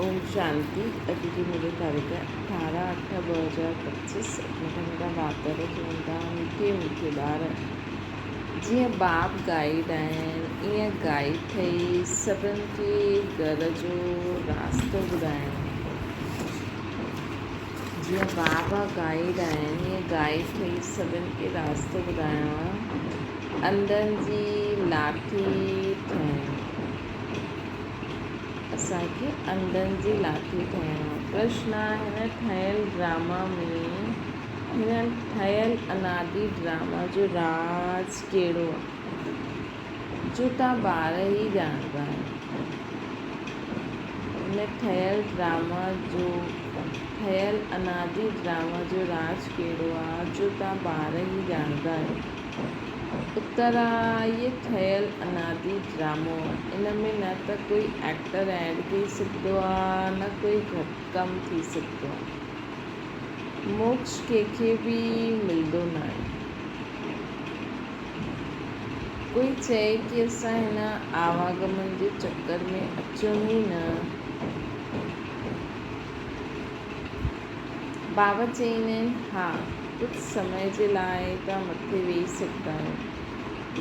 ओम शांति। अॼु जी मुंहिंजी तारीख़ 18/8/2025। मेरा वातर चवंदा मूंखे मूंखे ॿार जीअं बाप गाइड आहिनि ईअं गाइड ठही सभिनि खे घर जो रास्तो ॿुधाइणो। जीअं बाबा गाइड आहिनि ईअं गाइड ठही सभिनि खे रास्तो ॿुधाइणो। अंधनि जी लाठी ठहिणु, असांखे अंधनि जी लाठी ठहिणो। कृष्ण हिन ठहियल ड्रामा में हिन ठहियल अनादि ड्रामा जो राज कहिड़ो आहे जो तव्हां ॿार ई ॼाणंदा आहियो। हिन ठहियल अनादि ड्रामा जो राज कहिड़ो आहे जो तव्हां ॿार ई ॼाणंदा आहियो। उत्तर आहे ये ठहियल अनादि ड्रामो आहे। इन में न त कोई एक्टर ऐड थी सघंदो आहे न कोई घटि कमु थी सघंदो आहे। मोक्ष कंहिंखे बि मिलंदो न आहे। कोई चए कि असां हिन आवागमन जे चक्कर में अचूं ई न। बाबा चईंदा आहिनि हा कुझु समय जे लाइ तव्हां मथे वेही सघंदा आहियो,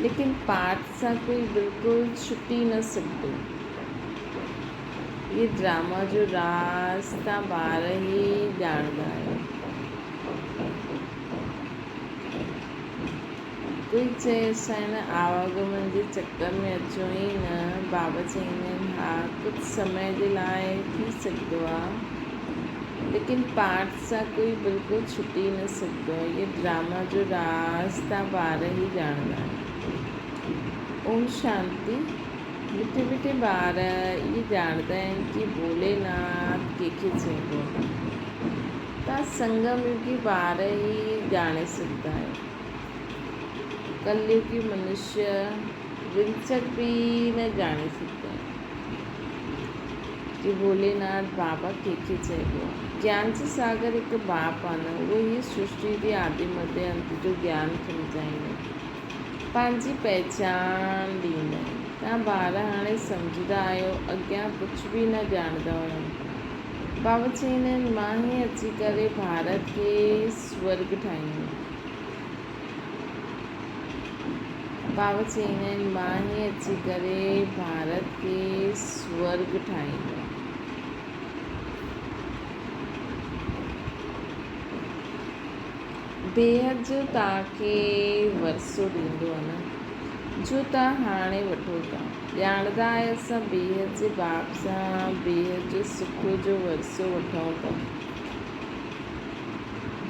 लेकिन पाठ सां कोई बिल्कुलु छुटी न सघंदो। ये ड्रामा जो राज तव्हां ॿार ई ॼाणंदा आहियो। कोई चए असां हिन आवागमन जे चक्कर में अचूं ई न। बाबा चईंदा आहिनि हा कुझु समय जे लाइ थी सघंदो आहे, लेकिन पाठ सां कोई बिल्कुलु छुटी न सघंदो। ये ड्रामा जो राज तव्हां ॿार ई ॼाणंदा आहियो। ओम शांति। मिठे मिठे ॿार इहे ॼाणंदा आहिनि कि भोलेनाथ कंहिंखे चइबो आहे। तव्हां संगम युगी ॿार ई ॼाणे सघंदा आहियो। कलयुगी मनुष्य विंचक बि न ॼाणे सघंदा आहिनि कि भोलेनाथ बाबा कंहिंखे चइबो आहे। ज्ञान जो सागर हिकु बाप आहे न, उहो हीअ सृष्टि जे आदि मध्य अंत जो ज्ञान सम्झाईंदा आहिनि, पंहिंजी पहचान ॾींदा आहिनि। तव्हां ॿार हाणे सम्झंदा आहियो, अॻियां कुझु बि न ॼाणंदा हुआ। बाबा चईंदा आहिनि मां ई अची करे भारत खे स्वर्ग ठाहींदुमि। बाबा चईंदा आहिनि मां ई अची करे भारत खे स्वर्ग ठाहींदुमि। बेहद जो तव्हांखे वरसो ॾींदो आहे न, जो तव्हां हाणे वठो था। ॼाणंदा आहियो असां बेहद जे बाप सां बेहद जो सुख जो वरसो वठूं था।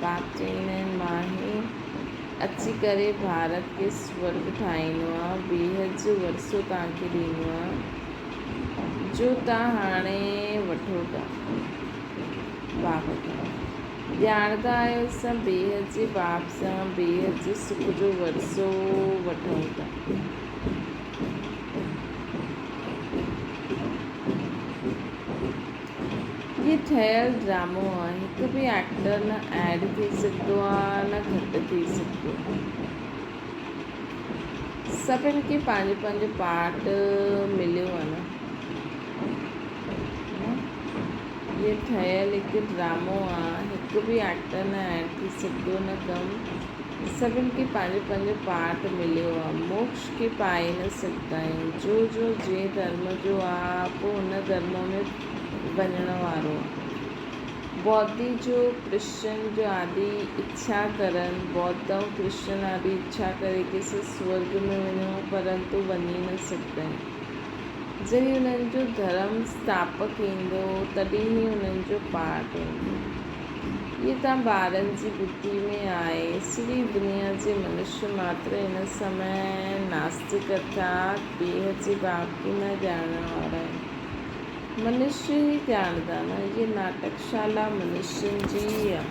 बाप चईंदा आहिनि मां ई अची करे भारत खे स्वर्ग ठाहींदो आहे। बेहद जो वरसो तव्हांखे ॾींदो आहे जो तव्हां हाणे वठो था। बाप ॼाणंदा आहियो असां बेहद जे बाप सां बेहद जो सुख जो वरसो वठूं था। ये ठहियल ड्रामो आहे। हिकु बि एक्टर न ऐड थी सघंदो आहे न घटि थी सघंदो। सभिनि खे पंहिंजो पंहिंजो पार्ट मिलियो आहे न। ये ठहियल हिकु ड्रामो आहे। हिकु बि एक्टर न ऐड थी सघंदो न कमु। सभिनि खे पंहिंजो पंहिंजो पार्ट मिलियो आहे। मोक्ष खे पाए न सघंदा आहियूं। जो जंहिं धर्म जो आहे पोइ हुन धर्म में वञण वारो आहे। बौद्धी जो क्रिश्चन जो आदि इच्छा करनि, बौद्ध ऐं क्रिश्चन आदि इच्छा करे कि असां स्वर्ग में वञूं, परंतु वञी न सघंदा आहिनि। जॾहिं हुननि जो धर्म स्थापक ईंदो तॾहिं ई हुननि जो पाठ हूंदो। इहे तव्हां ॿारनि जी बुद्धि में आहे। सॼी दुनिया जे मनुष्य मात्र हिन समय नास्तिक अर्थात बेहद जे बाप खे न ॼाणण वारा आहिनि। मनुष्य ही ॼाणंदा न। ये नाटकशाला मनुष्यनि जी आहे।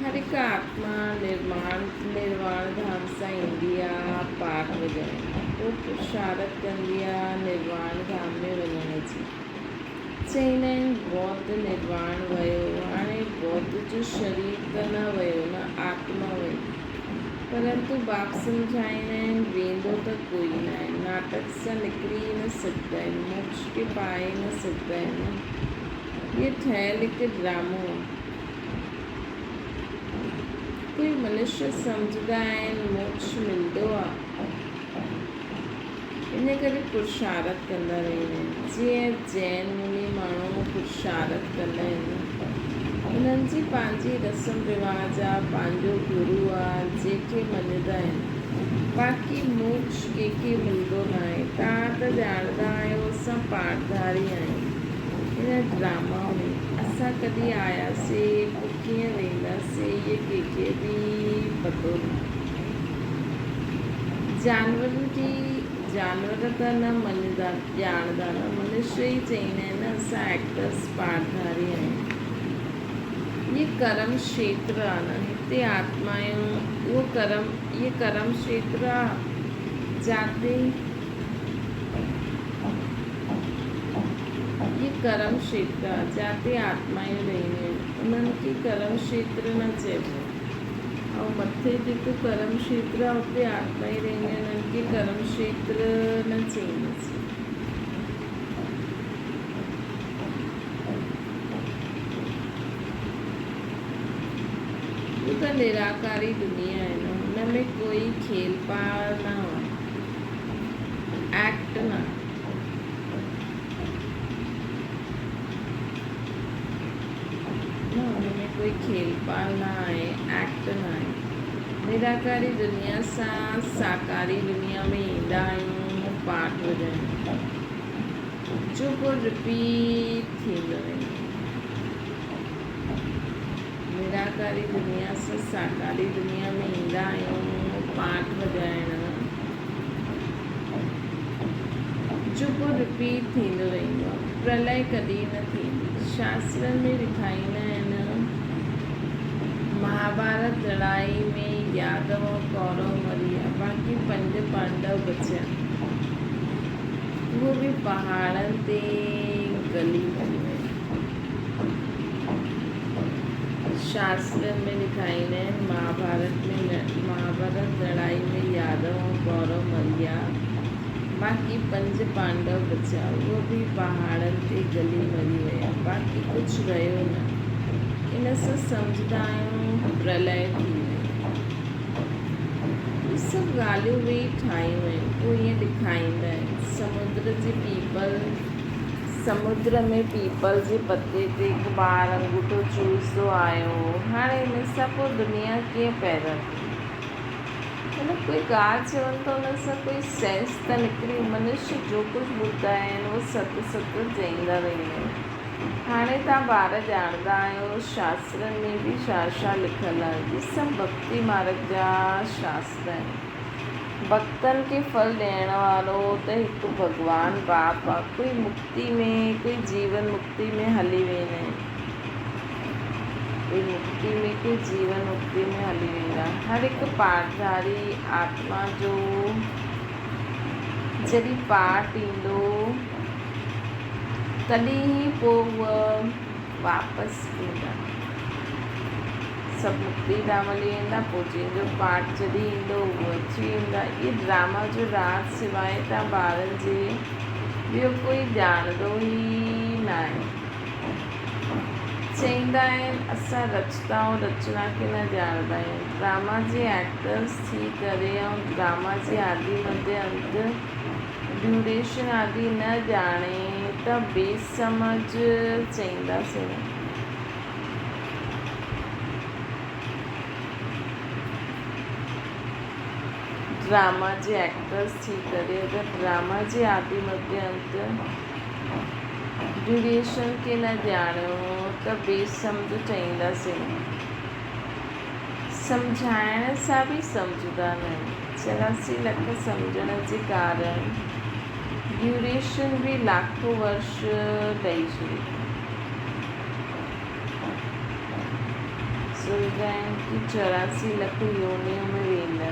हर हिकु आत्मा निर्वाण धाम सां ईंदी आहे पाठ वॼाइण, पोइ पुरुषारत कंदी आहे निर्वाण धाम में वञण जी। चईंदा आहिनि बौद्ध निर्वाण वियो, हाणे बौद्ध जो शरीर त न वियो न आत्मा वई। परंतु बाप सम्झाईंदा आहिनि वेंदो त कोई न आहे, नाटक सां निकिरी न सघंदा आहिनि, मोक्ष खे पाए न सघंदा आहिनि। इहे ठहियलु हिकु ड्रामो आहे। कोई मनुष्य सम्झंदा आहिनि मोक्ष मिलंदो आहे, इन करे पुरुषारत कंदा रहंदा आहिनि। जीअं जैन मुनि माण्हू पुरुषारत कंदा आहिनि, उन्हनि जी पंहिंजी रस्म रिवाज आहे, पंहिंजो गुरू आहे जंहिंखे मञंदा आहिनि। बाक़ी मोक्ष कंहिंखे मिलंदो न आहे। तव्हां त ॼाणंदा आहियो असां पाठधारी आहियूं। हिन ड्रामा में असां कॾहिं आयासीं, पोइ कीअं वेंदासीं, इहे कंहिंखे बि पतो न। जानवर त न मञंदा, ॼाणंदा न, मनुष्य ई चईंदा आहिनि असां एक्टर्स पाठधारी आहियूं। ये कर्म क्षेत्र आहे न, हिते आत्मायूं ये कर्म क्षेत्र आहे जाते ये कर्म क्षेत्र आहे जाते आत्मायूं रहंदियूं आहिनि, उन्हनि खे कर्म क्षेत्र न चइबो। ऐं मथे जेको कर्म क्षेत्र आहे उते आत्मा ई रहंदियूं आहिनि, उन्हनि खे कर्म क्षेत्र न चईंदासीं। वो त निराकारी दुनिया है ना, हुन में कोई खेल पार ना हो, एक्ट ना। हुनमें कोई खेल पार ना आहे, एक्ट ना आहे। निराकारी दुनिया सां साकारी दुनिया में ईंदा आहियूं पाठ वॼाइण, जो पोइ रिपीट थींदो आहे। निराकारी दुनिया सां साकारी दुनिया में ईंदा आहियूं पाठ वॼाइण, जो पोइ रिपीट थींदो रहंदो आहे। प्रलय कॾहिं न थींदी। शास्त्रनि में लिखाईंदा आहिनि महाभारत लड़ाई में यादव और कौरव मरी विया, बाक़ी 5 पांडव बचिया, उहे बि पहाड़नि ते गली थी विया। शास्त्रनि में लिखाईंदा आहिनि महाभारत लड़ाई में यादव और कौरव मरी विया, बाक़ी 5 पांडव बचिया, उहे बि पहाड़नि ते गली मरी विया, बाक़ी कुझु रहियो न। इन सां सम्झंदा आहियूं प्रलय थी वियो। इहे सभु ॻाल्हियूं बि ठाहियूं आहिनि, पोइ ईअं ॾेखारींदा आहिनि। समुद्र में पीपल जे पते ते हिकु ॿार अंगूठो चूसंदो आयो। हाणे हिन सां पोइ दुनिया कीअं पैदा थी? मतलब कोई ॻाल्हि चवनि त हुन सां कोई सेंस त निकिरी। मनुष्य जो कुझु ॿुधंदा आहिनि उहो सत चईंदा रहंदा आहिनि। हाणे तव्हां ॿार ॼाणंदा आहियो शास्त्रनि में बि छा लिखियलु आहे। इहे सभु भक्ति मार्ग जा शास्त्र आहिनि। भक्तनि खे फल ॾियण वारो त हिकु भॻवानु बाप आहे। कोई मुक्ति में, कोई जीवन मुक्ति में हली वेंदा आहिनि, कोई जीवन मुक्ति में हली वेंदा। हर हिकु पाठधारी आत्मा जो जॾहिं पाठ ईंदो तॾहिं ई पोइ उहा वापसि ईंदा, सभु मुक्ति धाम हली वेंदा। पोइ जंहिंजो पाठ जॾहिं ईंदो उहो अची वेंदा। इहे ड्रामा जो राज सवाइ तव्हां ॿारनि जे ॿियो कोई ॼाणंदो ई न आहे। चईंदा आहिनि असां रचता ऐं रचना खे न ॼाणंदा आहियूं। ड्रामा जे एक्टर्स थी करे ऐं ड्रामा जे आदि मध्य अंत ड्यूरेशन आदि न ॼाणे त बेसमझ चईंदासीं। ड्रामा जे एक्टर्स थी करे अगरि ड्रामा जे आदि मध्य अंत ड्यूरेशन खे न ॼाणियो त बेसमझ चईंदासीं। सम्झाइण सां बि सम्झंदा न आहिनि। 84 लख सम्झण जे कारण ड्यूरेशन भी लाखों वर्ष ॾेई छॾी। सोचंदा आहिनि कि 84 लख योनियों में वेंदा,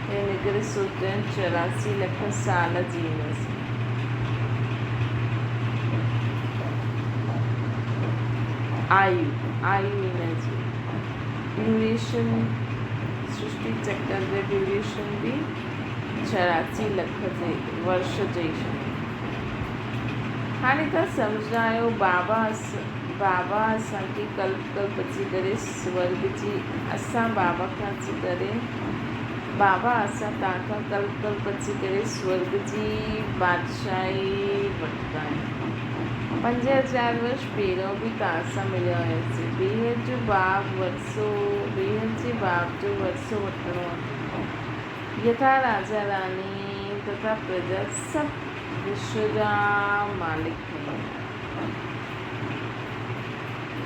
हिन करे सोचंदा आहिनि 84 लख साल जींदासीं। आयु हिन जी ड्यूरेशन सृष्टि चक्कर जो ड्यूरेशन भी 84 लख वर्ष जी छॾे। हाणे तव्हां सम्झंदा आहियो बाबा असांखे कल्प कल्प अची करे स्वर्ग जी बाबा खां अची करे बाबा असां तव्हां खां कल्प कल्प अची करे स्वर्ग जी बादशाही वठंदा आहियूं। 5000 वर्ष पहिरियों बि तव्हां सां मिलिया हुयासीं। ॿीहर जो बाप जो वरसो वठिणो आहे। यथा राजा रानी तथा प्रजा सभु विश्व जा मालिक ठही।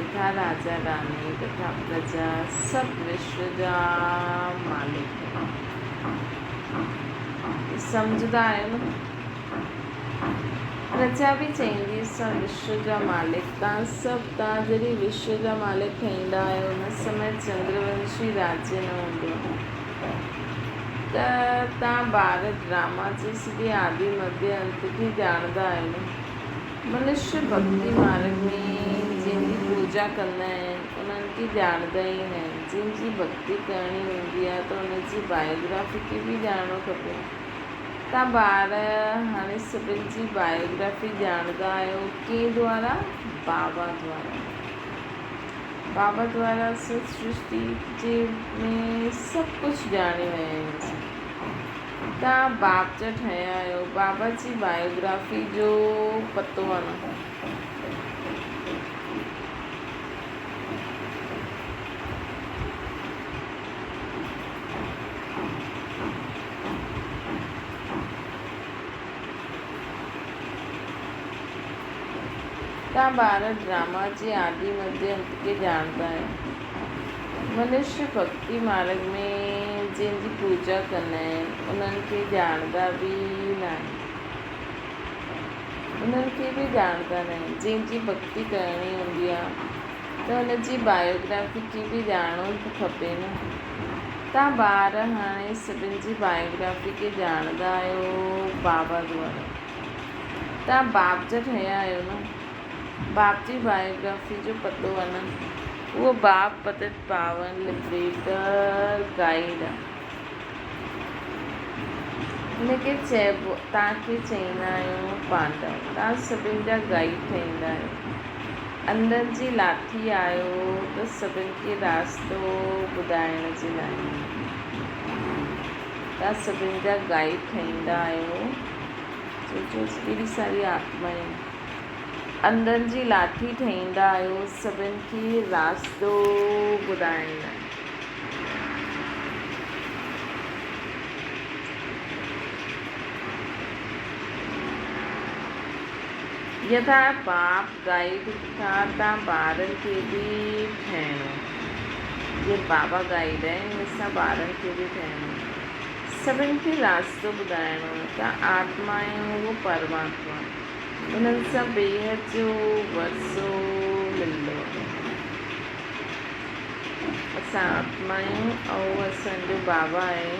यथा राजा रानी तथा प्रजा सभु विश्व जा मालिक ठही। सम्झंदा आहियो न? प्रजा बि चईंदी असां विश्व जा मालिक। तव्हां जॾहिं विश्व जा मालिक ठहींदा आहियो हुन समय चंद्रवंशी राज्य न हूंदो त तव्हां भारत ड्रामा जी सॼी आदि मध्य अंत खे ॼाणंदा आहियो न। मनुष्य भक्ति मार्ग में जंहिंजी पूजा कंदा आहिनि उन्हनि खे ॼाणंदा ई न आहिनि। जंहिंजी भक्ति करणी हूंदी आहे त उनजी बायोग्राफी खे बि ॼाणणो खपे। तव्हां ॿार हाणे सभिनि जी बायोग्राफी ॼाणंदा आहियो कंहिं द्वारा? बाबा द्वारा सृष्टि जे में सभु कुझु ॼाणे विया आहियूं। तव्हां बाप जा ठहिया आहियो। बाबा जी बायोग्राफी जो पतो आहे न? तव्हां भारत ड्रामा जे आदि मध्य अंत खे ॼाणंदा आहियो। मनुष्य भक्ति मार्ग में जंहिंजी पूजा कंदा आहिनि उन्हनि खे ॼाणंदा बि न आहिनि। जंहिंजी भक्ति करणी हूंदी आहे त हुनजी बायोग्राफी खे बि ॼाणणो खपे न। तव्हां ॿार हाणे सभिनि जी बायोग्राफी खे ॼाणंदा आहियो बाबा द्वारा। तव्हां बाप जा ठहिया आहियो न। बाप जी बायोग्राफी जो पतो आहे न? उहो बाप पतित पावन लिबरेटर गाइड आहे। हिनखे चइबो तव्हांखे चईंदा आहियूं पांडव। तव्हां सभिनि जा गाइड ठहींदा आहियो। अंदरि जी लाठी आहियो त सभिनि खे रास्तो ॿुधाइण जे लाइ। तव्हां सभिनि जा गाइड ठहींदा आहियो। सोचो केॾी सारी आत्माऊं। अंदरि जी लाठी ठहींदा आहियो सभिनि खे रास्तो ॿुधाइण लाइ। यथा बाप गाइड था तव्हां ॿारनि खे बि ठहिणो। जीअं बाबा गाइड आहिनि हिन सां ॿारनि खे बि ठहिणो। सभिनि खे रास्तो ॿुधाइणो। तव्हां आत्मा आहियो उहो परमात्मा। उन्हनि सां बेहद जो वरसो मिलंदो। असां आत्मा आहियूं ऐं असांजो बाबा आहे।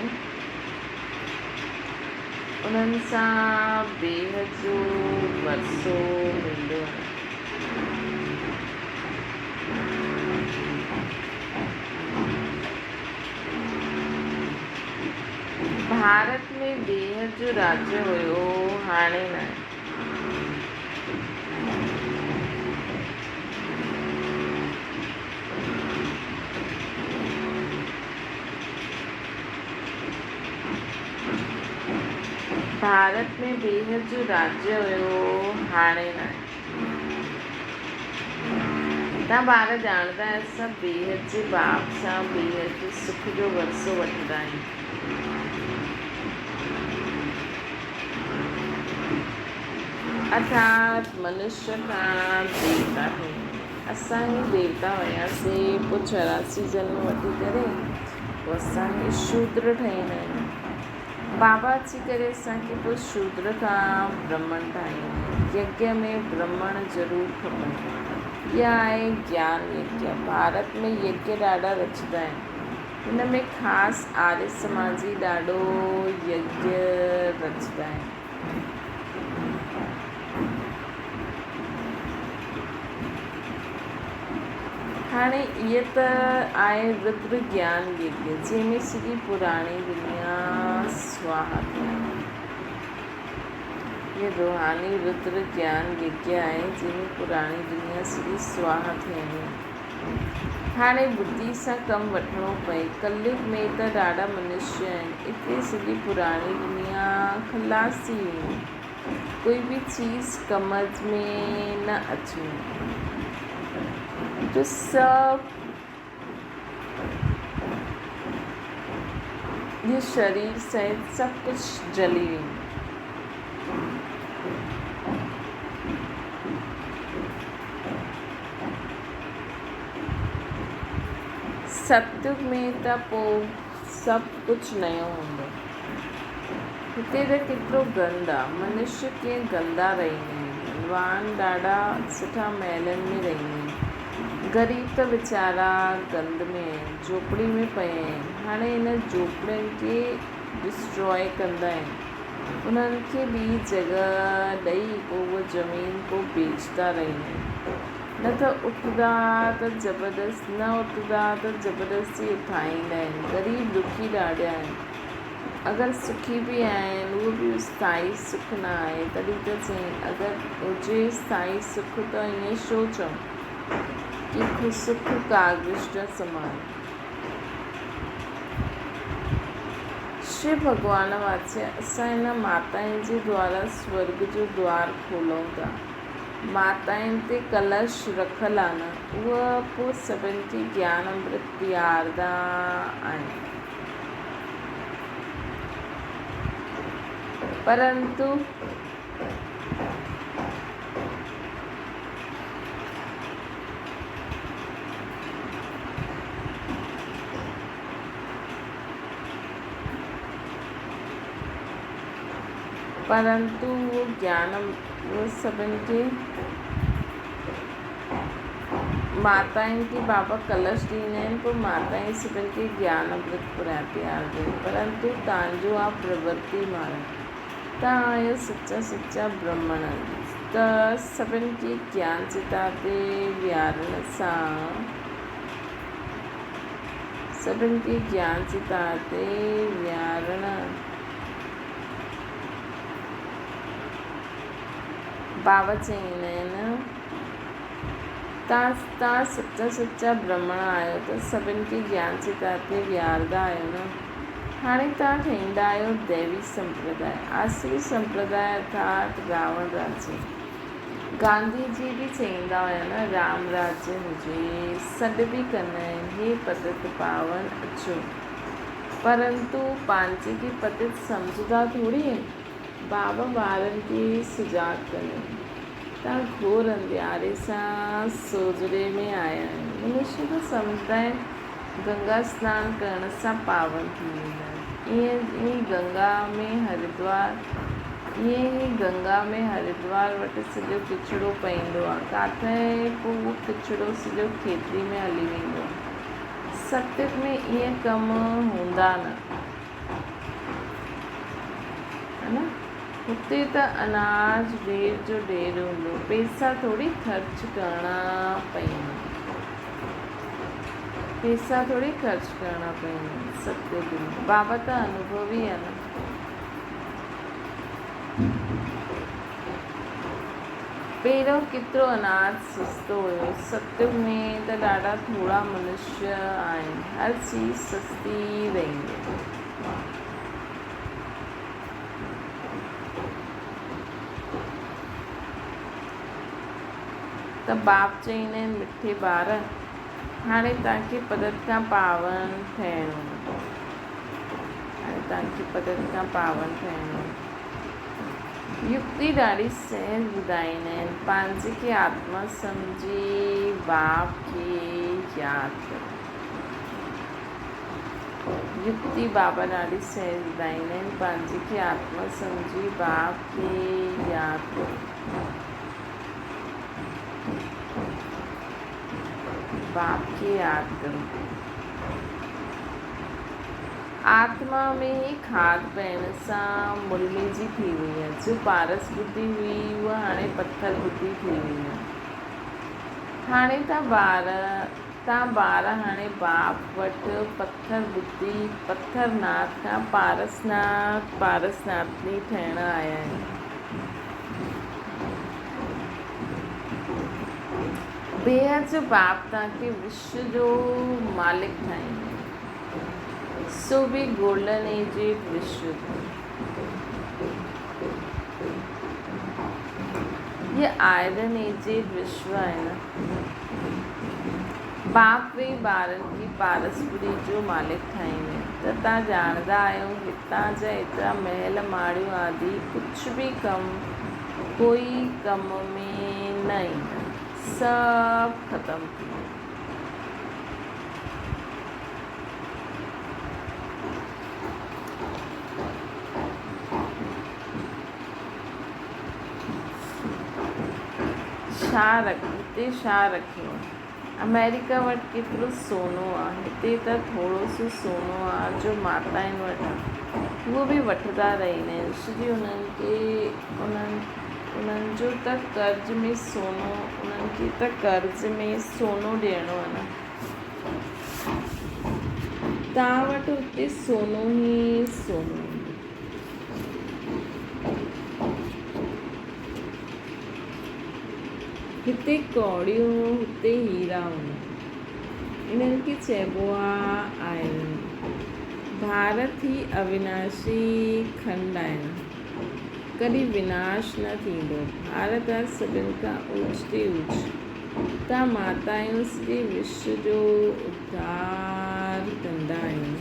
उन्हनि सां बेहद जो वरसो मिलंदो आहे। भारत में बेहद जो राज्य हुयो, हाणे न आहे। भारत में बेहद जो राज्य हुयो, हाणे न आहे। तव्हां ॿार ॼाणंदा आहियो असां बेहद जे बाप सां बेहद जे सुख जो वरसो वठंदा आहियूं। अर्थात मनुष्य खां देवता ठही। असां ई देवता हुयासीं, पोइ 84 जन्म वठी करे पोइ असां ई शूद्र ठहींदा आहियूं। बाबा अची करे असांखे पोइ शूद्र खां ब्राह्मण ठाहियूं। यज्ञ में ब्राह्मण ज़रूरु खपनि। इहा आहे ज्ञान यज्ञ। भारत में यज्ञ ॾाढा रचंदा आहिनि। हिन में ख़ासि आर्य समाजी ॾाढो यज्ञ रचंदा आहिनि। हाणे इहा त आहे रुद्र ज्ञान यज्ञ, जंहिंमें सॼी पुराणी दुनिया स्वाहा थियनि। ये रूहानी रुद्र ज्ञान यज्ञ आहे, जंहिंमें पुराणी दुनिया सॼी स्वाहा थियणी। हाणे बुद्धि सां कमु वठिणो पए। कलयुग में त ॾाढा मनुष्य आहिनि, इते सॼी पुराणी दुनिया खलास थी वेंदी, कोई भी चीज़ कमज़ में न अचे, तो सब ये शरीर सहित सब कुछ जली वेंदो। सतयुग में त पोइ सभु कुझु नयो हूंदो। हिते त केतिरो गंद आहे, मनुष्य कीअं गंदा रहंदा आहिनि, वाहन ॾाढा सुठा महलनि में रहंदा आहिनि, ग़रीब त वीचारा गंद में आहिनि, झोपड़ी में पिया आहिनि। हाणे हिन झोपड़ियुनि खे डिस्ट्रॉय कंदा आहिनि, उन्हनि खे ॿी जॻह ॾेई पोइ उहा ज़मीन को बेचता रहंदा आहिनि। न त उथंदा त ज़बरदस्ती उठाईंदा आहिनि। ग़रीब दुखी ॾाढा आहिनि, अगरि सुखी बि आहिनि उहो बि स्थाई सुख न आहे। तॾहिं त चई अगरि हुजे स्थाई सुख त ईअं छो चऊं कि सुख कागृष्ट समान। शिव भॻवान वाचे असां हिन माताउनि जे द्वारा स्वर्ग जो द्वार खोलूं था। माताउनि ते कलश रखल आहे न, उहा पोइ सभिनि खे ज्ञान अमृत पीआरदा आहिनि। परंतु वो ज्ञान वो सभिनि खे माताउनि खे बाबा कलश ॾींदा आहिनि, पोइ माताऊं सभिनि खे ज्ञान अमृत पीआरदियूं आहिनि। परंतु तव्हांजो आहे प्रवृत्ति मार्ग, तव्हां आहियो सच्चा ब्राह्मण, त सभिनि खे ज्ञान चिता ते विहारण सां बाबा चवंदा आहिनि तव्हां सच्चा ब्राह्मण आहियो त सभिनि खे ज्ञान चिता ते विहारंदा आहियो न। हाणे तव्हां ठाहींदा आहियो दैवी संप्रदाय, आसुरी संप्रदाय अर्थात रावण राज्य। गांधी जी बि चवंदा हुया न, राम राज्य हुजे, सॾु बि कंदा आहिनि, हे पतित पावन अचो। परंतु पंहिंजे खे पतित सम्झंदा थोरी आहिनि। बाबा ॿारनि खे सुजाग कनि, तव्हां घोर अंधियारे सां सोजरे में आया आहिनि। मनुष्य त सम्झंदा आहिनि गंगा सनानु करण सां पावन थी वेंदा आहिनि। ईअं ई गंगा में हरिद्वार वटि सॼो किचिरो पवंदो आहे, काथे पोइ उहो किचिरो सॼो खेतरी में हली वेंदो आहे। सत्युग में ईअं कम हूंदा न, है न। हुते त अनाज ढेर जो ढेर हूंदो, पैसा थोरी ख़र्च करणा पवंदा। सत्युग में बाबा त अनुभवी आहे न। पहिरियों केतिरो अनाज सस्तो हुयो, सत्युग में त ॾाढा थोरा मनुष्य आहिनि, हर चीज़ सस्ती रहंदी। त बाप चवंदा आहिनि मिठे ॿार, हाणे तव्हांखे पदत खां पावन थियणो। युक्ति ॾाढी सहज ॿुधाईंदा आहिनि, पंहिंजे खे आत्मा सम्झी बाप खे यादि करो। युक्ति बाबा ॾाढी सहज ॿुधाईंदा आहिनि, पंहिंजे खे आत्मा सम्झी बाप खे यादि करो। आत्मा में ही खाद पहण सां मुलमिजी थी वई आहे। जो पारस बुद्धि हुई उहा हाणे पत्थर बुद्धि थी वई आहे। हाणे तव्हां तव्हां ॿार हाणे बाप वटि पत्थरनाथ खां पारसनाथनी ठहिण आया आहिनि। बेहद जो बाप तव्हांखे विश्व जो मालिक ठाहींदो, सो बि गोल्डन एजेड विश्व। ये आयरन एजेड विश्व आहे न। बाप वे ॿारनि खे पारसपुरी जो मालिक ठाहींदा आहिनि। त तव्हां ॼाणंदा आहियो हितां जा एतिरा महल माड़ियूं आदि कुझु बि कोई कम में न ईंदा, सभु ख़तमु थी विया। हिते छा रखियो? अमेरिका वटि केतिरो सोनो आहे, हिते त थोरो सो सोनो आहे जो माताउनि वटि आहे, उहो बि वठंदा रहंदा आहिनि। श्री उन्हनि जो त कर्ज़ में सोनो, उन्हनि खे त कर्ज़ में सोनो ॾियणो आहे न। तव्हां वटि हुते सोनो ई सोनो। हिते कौड़ियूं, हुते हीरा हूंदा, इन्हनि खे चइबो आहे आयरन। भारत ही अविनाशी खंड आहिनि, कॾहिं विनाश न थींदो। भारत आहे सभिनि खां ऊच ते ऊच। तव्हां माताऊं सॼे विश्व जो उद्धार कंदा आहियो।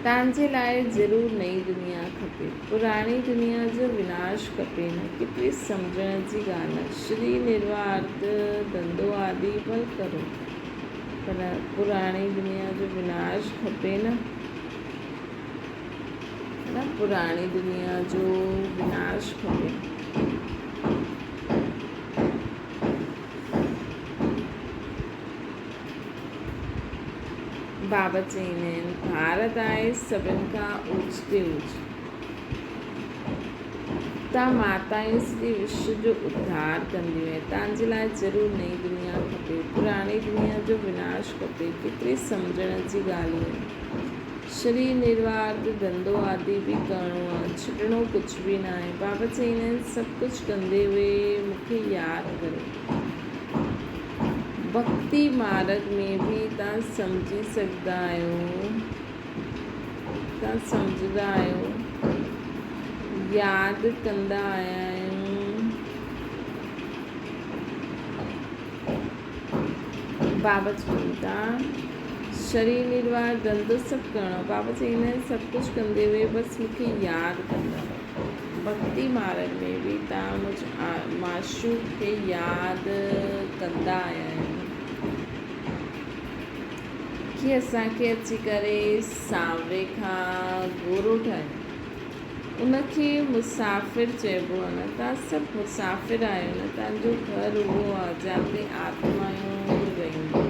तव्हांजे लाइ ज़रूरु नई दुनिया खपे, पुराणी दुनिया जो विनाश खपे न। केतिरी सम्झण जी ॻाल्हि आहे। श्री निर्वार्थ धंधो आदि बि करो, पर पुराणी दुनिया जो विनाश खपे न। पुराणी दुनिया जो विनाश खपे। बाबा चईंदा आहिनि भारत आहे सभिनि खां ऊच ते ऊच। तव्हां माताऊं सॼे विश्व जो उद्धार कंदियूं आहिनि। तव्हांजे लाइ ज़रूरु नई दुनिया खपे, पुराणी दुनिया जो विनाश खपे। केतिरी सम्झण जी ॻाल्हि आहे। श्री निर्वार्थ धंधो आदि बि करिणो आहे, छॾिणो कुझु बि न आहे। बाबा चईंदा आहिनि सभु कुझु कंदे हुए मूंखे यादि करो। भक्ति मार्ग में बि तव्हां सम्झी सघंदा आहियो, तव्हां सम्झंदा आहियो, यादि कंदा आया आहियूं। बाबा चवनि था शरीर निर्वाह धंधो सभु करिणो। बाबा चईंदा आहिनि सभु कुझु कंदे हुए बसि मूंखे यादि कंदा। भक्ति मार्ग में बि तव्हां मुंहिंजे माशूक खे यादि कंदा आया आहियो कि असांखे अची करे सांवरे खां गोरो ठाहे। उनखे मुसाफ़िर चइबो आहे न। तव्हां सभु मुसाफ़िर आहियो न। तव्हांजो घर उहो आहे जिते आत्माऊं रहंदियूं।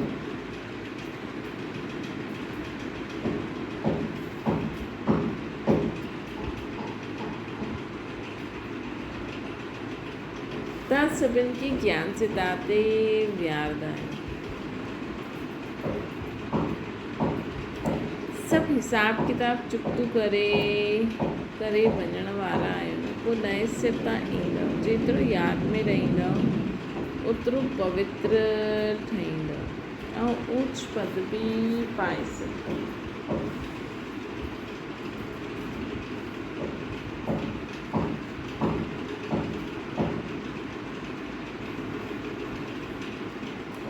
तव्हां सभिनि खे ज्ञान सिता ते विहारंदा आहियो। सभु हिसाब किताब चुकतू करे वञण वारा आहियो न। पोइ नए सिर तां ईंदव। जेतिरो यादि में रहंदव ओतिरो पवित्र ठहींदव ऐं ऊच पद बि पाए सघंदव।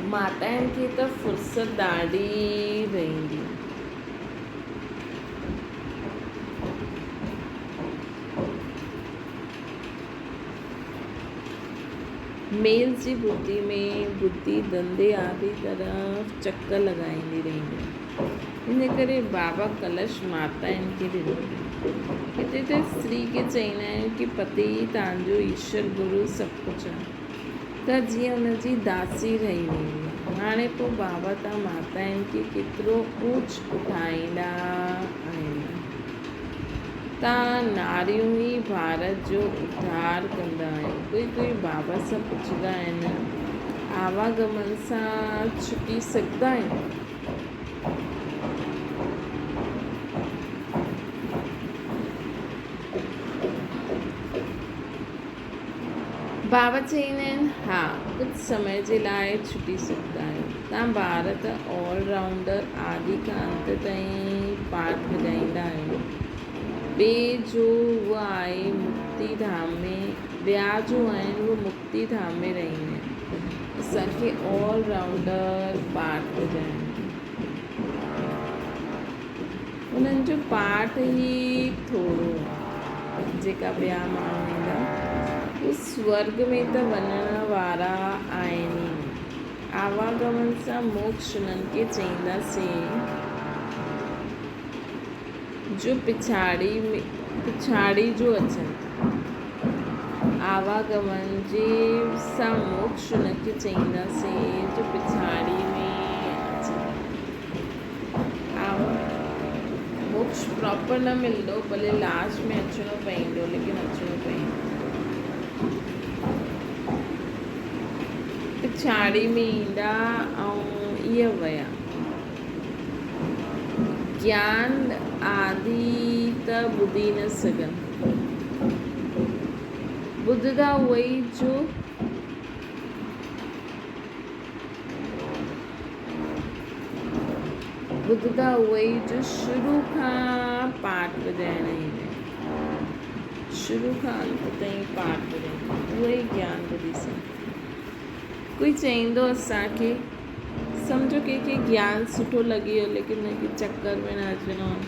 माताउनि खे त फ़ुर्सत ॾाढी रहंदी। मेल जी बुद्धि में बुद्धि धंधे आदि तरफ़ चकर लॻाईंदी रहंदी। इन करे बाबा कलश माताउनि खे ॾिनो। हिते त स्त्री खे चईंदा आहिनि कि पति तव्हांजो ईश्वर गुरु सभु कुझु आहे, त जीअं हुनजी दासी रही वेंदी। हाणे पोइ बाबा तव्हां माताउनि खे केतिरो ऊच उठाईंदा आहिनि। ता नारियूं ई भारत जो उद्धार कंदा आहिनि। कोई बाबा सां पुछंदा आहिनि, आवागमन सां छुटी सघंदा आहिनि? बाबा चईंदा आहिनि, हा, कुझु समय जे लाइ छुटी सघंदा आहियो। तव्हां भारत ऑलराउंडर आदि खां अंत ताईं पाठ वॼाईंदा आहियो। ॿिया जो आहे मुक्तिधाम में रहंदा आहिनि। असांखे ऑलराउंडर पाठ वॼाइणु, उन्हनि जो पाठ ई थोरो आहे। जेका ॿिया माण्हू ईंदा उहे स्वर्ग में त वञण वारा आहिनि। आवागमन सां मोक्ष उन्हनि खे चईंदासीं जो पिछाड़ी जो अचनि था। आवागमन जे सां मोक्ष उनखे चईंदासीं जो पिछाड़ी में अचनि। मोक्ष प्रॉपर न मिलंदो, भले लास्ट में अचिणो पवंदो, लेकिन अचिणो पवंदो। पिछाड़ी में ईंदा ऐं इहे विया। ज्ञान आदि त ॿुधी न सघनि, ॿुधंदा उहे ई जो शुरू खां पाठ वॼाइण ईंदा आहिनि। शुरू खां अंत ताईं पाठ वॼाइनि, उहे ई ज्ञान ॿुधी सघनि। कोई चईंदो असांखे, सम्झो कंहिंखे ज्ञान सुठो लॻी वियो, लेकिन हुनखे चक्कर में न अचिणो आहे,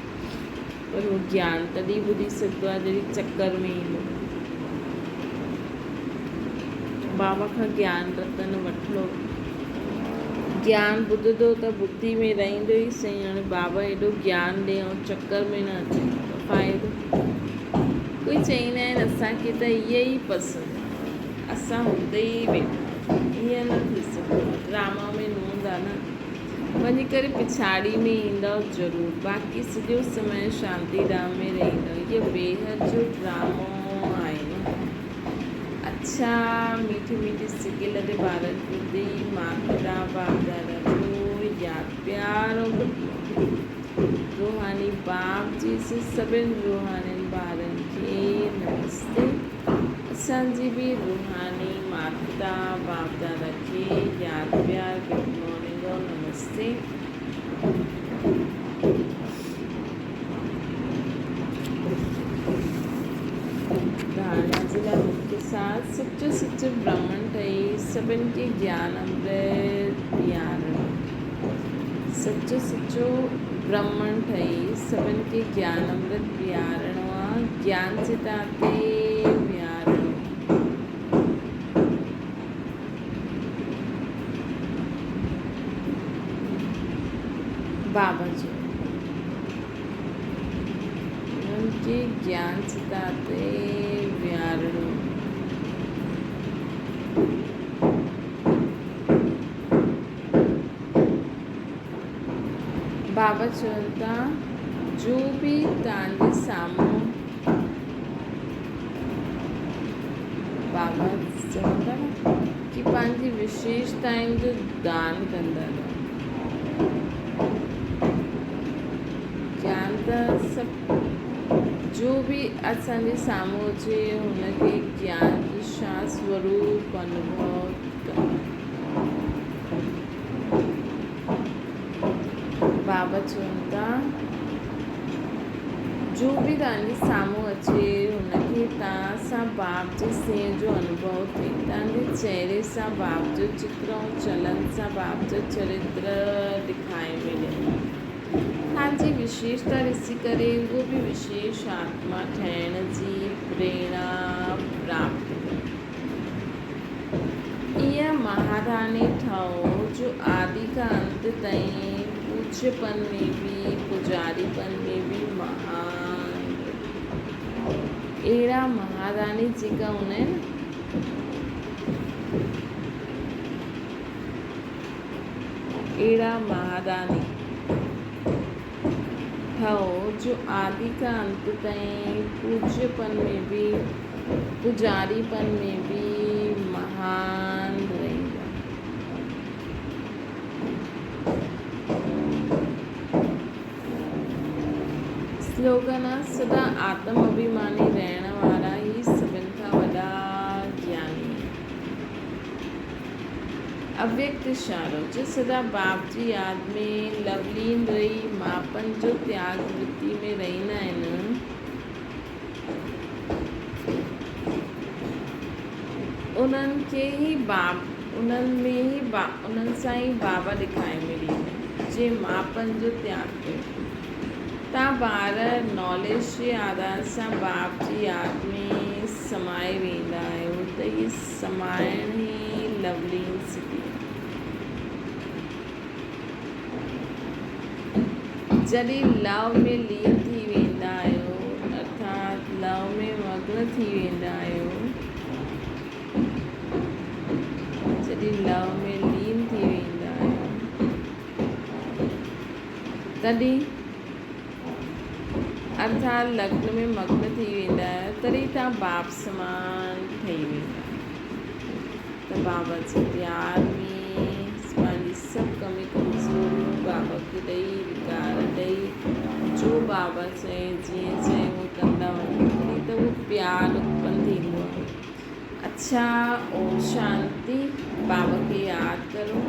पर उहो ज्ञान तॾहिं ॿुधी सघंदो आहे जॾहिं चक्कर में ईंदो। बाबा खां ज्ञान रतन वठिणो, ज्ञान ॿुधंदो त बुद्धि में रहंदो ई सही। हाणे बाबा एॾो ज्ञान ॾे ऐं चक्कर में न अचे त फ़ाइदो। कोई चईंदा आहिनि असांखे त इहे ई पसंदि आहे, असां हुते ई वेठा। ईअं न थी सघंदो, ड्रामा में नूंद आहे न। वञी करे पिछाड़ी में ईंदव ज़रूरु, बाक़ी सॼो समय शांतिधाम में रहंदव। इहो बेहद जो ड्रामो आहे न। अच्छा, मीठी मीठी सिके लॻे ॿारनि ॿुधी माता बाप दादा जो यादि प्यार ऐं रूहानी बाप जी से सभिनि रूहानी ॿारनि खे नमस्ते। असांजी बि रूहानी माता बाप दादा खे यादि प्यार, गुड मॉर्निंग और नमस्ते। धारणा जे लाइ मुख्य साथ सचो ब्राह्मण ठही सभिनि खे ज्ञान अमृत ॾियारणो। सचो ब्राह्मण ठही सभिनि खे ज्ञान अमृत ॾियारणो आहे। ज्ञान चिता ते विहारणो। बाबा जो उनके ज्ञान चिता ते विहारणो। बाबा चवनि था, जो बि तव्हांजे साम्हूं, बाबा चवनि था न कि पंहिंजी विशेषताउनि जो दान कंदा रहो। ज्ञान त सभु जो बि असांजे साम्हूं अचे हुनखे ज्ञान जी छा स्वरूप अनुभव कनि। बाबा चवनि था, जो बि तव्हांजे साम्हूं अचे हुनखे तव्हां सां बाप जे स्नेह जो अनुभव थिए। तव्हांजे चहिरे सां बाप जो चित्र ऐं चलन सां बाप जो चरित्र ॾेखारे मिले। तव्हांजी विशेषता ॾिसी करे उहो बि विशेष आत्मा ठहिण जी प्रेरणा प्राप्त करे। ईअं महादानी ठहो जो आदि खां अंत ताईं पूज्यपन में भी पुजारीपन में भी महान। अहिड़ा महादानी जेका हूंदा आहिनि अहिड़ा महादानी भव जो आदि का अंत ताईं पूज्यपन में भी पुजारीपन में भी महान रहेगा। स्लोगन आहे सदा आत्म अभिमानी रहण वारा ही सभिनि खां वॾा ज्ञानी। अव्यक्त इशारो जो सदा बाप जी याद में लवलीन रही मापन जो त्याग वृत्ति में रहंदा आहिनि, उन्हनि खे ही उन्हनि सां ही बाबा ॾेखारे मिली जे मापन जो त्याग कयो। तव्हां ॿार नॉलेज जे आधार सां बाप जी याद में समाए वेंदा आहियो त इहे समाइण ई लवलीन स्थिति। जॾहिं लव में लीन थी वेंदा आहियो अर्थात लव में मग्न थी वेंदा आहियो, जॾहिं लव में लीन थी वेंदा आहियो तॾहिं अर्थात लग्न में मग्न थी वेंदा आहियो तॾहिं तव्हां बाप समान ठही वेंदा आहियो। त बाबा जे प्यार में पंहिंजी सभु कमी कमज़ोरियूं बाबा खे ॾेई विकार ॾेई जो बाबा चए जीअं चए उहो कंदा वञो तॾहिं त उहो प्यारु उत्पन्न थींदो आहे। अच्छा ओम शांति। बाबा खे यादि करो।